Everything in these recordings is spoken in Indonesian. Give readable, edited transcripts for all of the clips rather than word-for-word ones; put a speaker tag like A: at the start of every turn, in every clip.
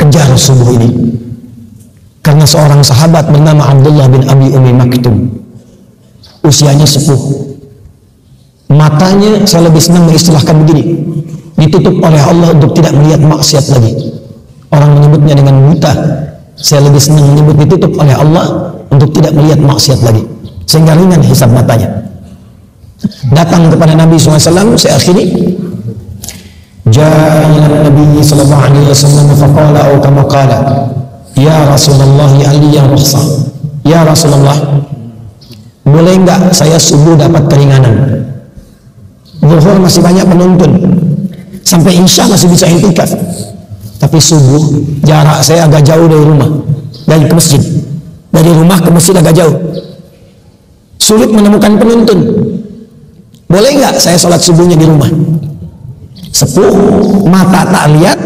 A: kejar subuh ini. Karena seorang sahabat bernama Abdullah bin Abi Umi Maktum, usianya sepuh, matanya saya lebih senang mengistilahkan begini, ditutup oleh Allah untuk tidak melihat maksiat lagi. Orang menyebutnya dengan buta, saya lebih senang menyebut ditutup oleh Allah untuk tidak melihat maksiat lagi, sehingga ringan hisab matanya. Datang kepada Nabi SAW, saya akhiri, ja'a ila Nabi sallallahu alaihi wasallam faqala atau kama qala, ya Rasulullah ya Ali ya rukhsah, ya Rasulullah, boleh enggak saya subuh dapat keringanan? Zuhur masih banyak penuntun, sampai Isya masih bisa intikaf, tapi subuh jarak saya agak jauh dari rumah, dari ke masjid, dari rumah ke masjid agak jauh, sulit menemukan penuntun. Boleh nggak saya sholat subuhnya di rumah? Sepuh, mata tak lihat,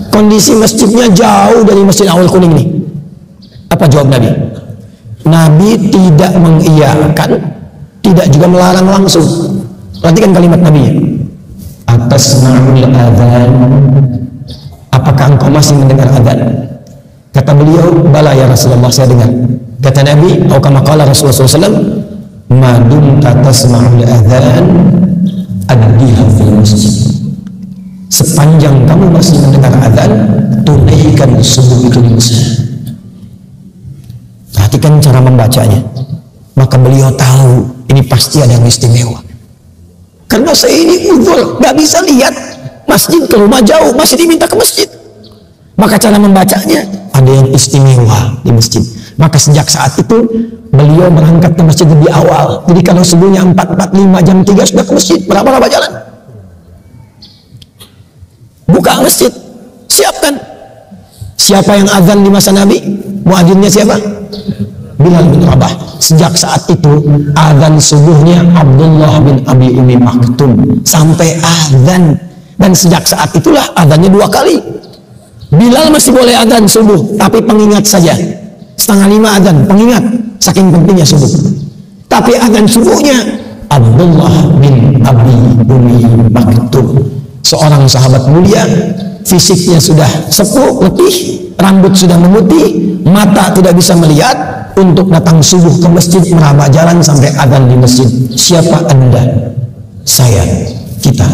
A: kondisi masjidnya jauh dari Masjid Awal Kuning nih. Apa jawab Nabi? Nabi tidak mengiyakan, tidak juga melarang langsung. Perhatikan kalimat Nabi-nya. Atasma'ul adzan, apakah engkau masih mendengar adzan? Kata beliau, bala ya Rasulullah, saya dengar. Kata Nabi, atau kama qala Rasulullah SAW, madum tasma'ul adzan addiha fil masjid. Sepanjang kamu masih mendengar adzan, tunaikan subuh itu di masjid. Perhatikan cara membacanya. Maka beliau tahu ini pasti ada yang istimewa. Karena saya ini uzur, gak bisa lihat masjid ke rumah jauh, masih diminta ke masjid. Maka cara membacanya ada yang istimewa di masjid. Maka sejak saat itu beliau berangkat ke masjid lebih awal. Jadi kalau subuhnya 4:45 jam 3 sudah ke masjid. Berapa jalan? Buka masjid, siapkan. Siapa yang azan di masa Nabi? Muadzinnya siapa? Bilal bin Rabah. Sejak saat itu azan subuhnya Abdullah bin Abi Umi Maktum sampai azan. Dan sejak saat itulah azannya 2 kali. Bilal masih boleh azan subuh, tapi pengingat saja. 4:30 azan, pengingat, saking pentingnya subuh. Tapi azan subuhnya Abdullah bin Abi Umi Maktum, seorang sahabat mulia, fisiknya sudah sepuh, letih, rambut sudah memutih, mata tidak bisa melihat, untuk datang subuh ke masjid, meraba jalan sampai azan di masjid. Siapa Anda? Saya, kita,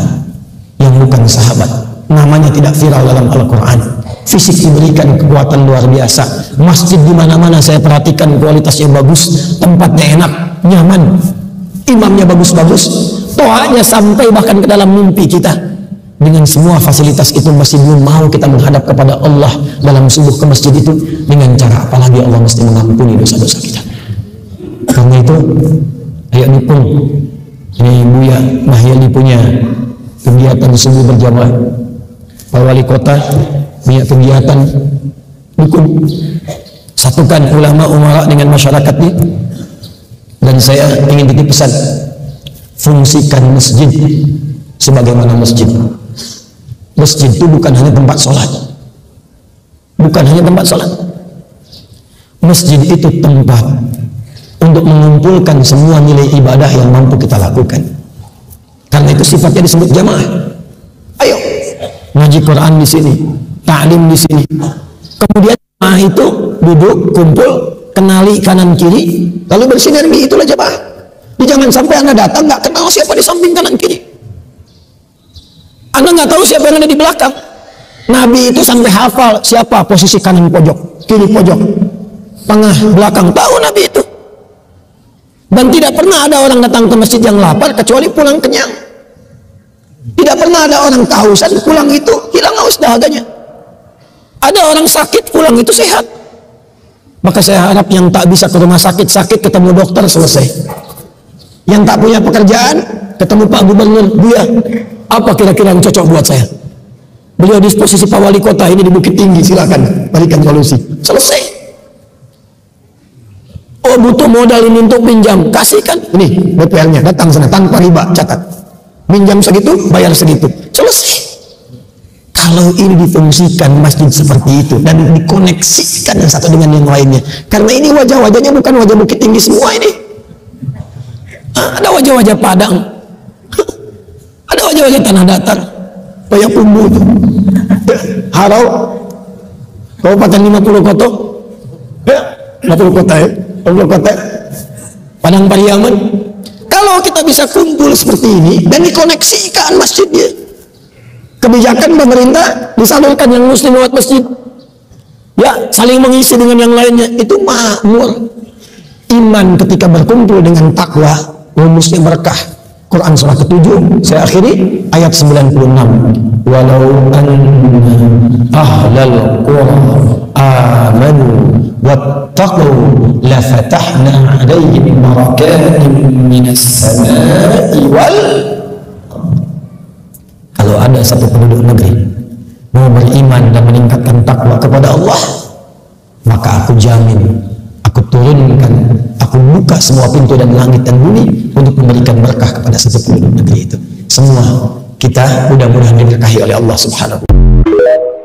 A: yang bukan sahabat, namanya tidak viral dalam Al-Quran. Fisik diberikan kekuatan luar biasa. Masjid di mana-mana saya perhatikan kualitasnya bagus, tempatnya enak, nyaman, imamnya bagus-bagus, toanya sampai bahkan ke dalam mimpi kita. Dengan semua fasilitas itu masih belum mau kita menghadap kepada Allah dalam subuh ke masjid itu. Dengan cara apalagi Allah mesti mengampuni dosa-dosa kita. Karena itu ayo nipung, ini Buya Mahyali punya kegiatan subuh berjamaah, Pak Wali Kota punya kegiatan dukung, satukan ulama umara dengan masyarakat ini. Dan saya ingin titip pesan, fungsikan masjid sebagaimana masjid. Masjid itu bukan hanya tempat sholat, bukan hanya tempat sholat. Masjid itu tempat untuk mengumpulkan semua nilai ibadah yang mampu kita lakukan. Karena itu sifatnya disebut jamaah. Ayo ngaji Quran di sini, ta'lim di sini. Kemudian jamaah itu duduk, kumpul, kenali kanan kiri, lalu bersinergi, itulah jamaah. Jadi jangan sampai Anda datang nggak kenal siapa di samping kanan kiri. Anda nggak tahu siapa yang ada di belakang. Nabi itu sampai hafal siapa posisi kanan pojok, kiri pojok, tengah, belakang, tahu Nabi itu. Dan tidak pernah ada orang datang ke masjid yang lapar kecuali pulang kenyang. Tidak pernah ada orang kehausan pulang itu hilang haus dahaganya. Ada orang sakit pulang itu sehat. Maka saya harap yang tak bisa ke rumah sakit ketemu dokter, selesai. Yang tak punya pekerjaan ketemu Pak Gubernur, Buya, apa kira-kira yang cocok buat saya? Beliau di posisi Pak Wali Kota ini di Bukit Tinggi, silakan berikan solusi. Selesai. Oh butuh modal ini untuk pinjam, kasihkan. Ini BPL-nya, datang sana tanpa riba, catat. Minjam segitu, bayar segitu. Selesai. Kalau ini difungsikan masjid seperti itu dan dikoneksikan yang satu dengan yang lainnya. Karena ini wajah-wajahnya bukan wajah Bukit Tinggi semua ini. Ada wajah-wajah Padang. Ada wajah-wajah tanah datar. Payakumbuh itu. Harau. Kabupaten 50 kota. Ya, 50 kota ya. 50 kota. Padang Pariaman. Kalau kita bisa kumpul seperti ini dan dikoneksikan masjidnya, kebijakan pemerintah disalurkan yang muslim lewat masjid, ya saling mengisi dengan yang lainnya, itu makmur. Iman ketika berkumpul dengan takwa, rumusnya berkah. Quran surah ke-7, saya akhiri ayat 96. Walau anna ahlal qura amanu wattaqu la fatahna 'alaihim barakatin minas samai wal. Kalau ada satu penduduk negeri mau beriman dan meningkatkan takwa kepada Allah, maka aku jamin, aku turunkan, aku buka semua pintu dan langit dan bumi untuk memberikan berkah kepada satu penduduk negeri itu. Semua kita mudah-mudahan diberkahi oleh Allah Subhanahu wa ta'ala.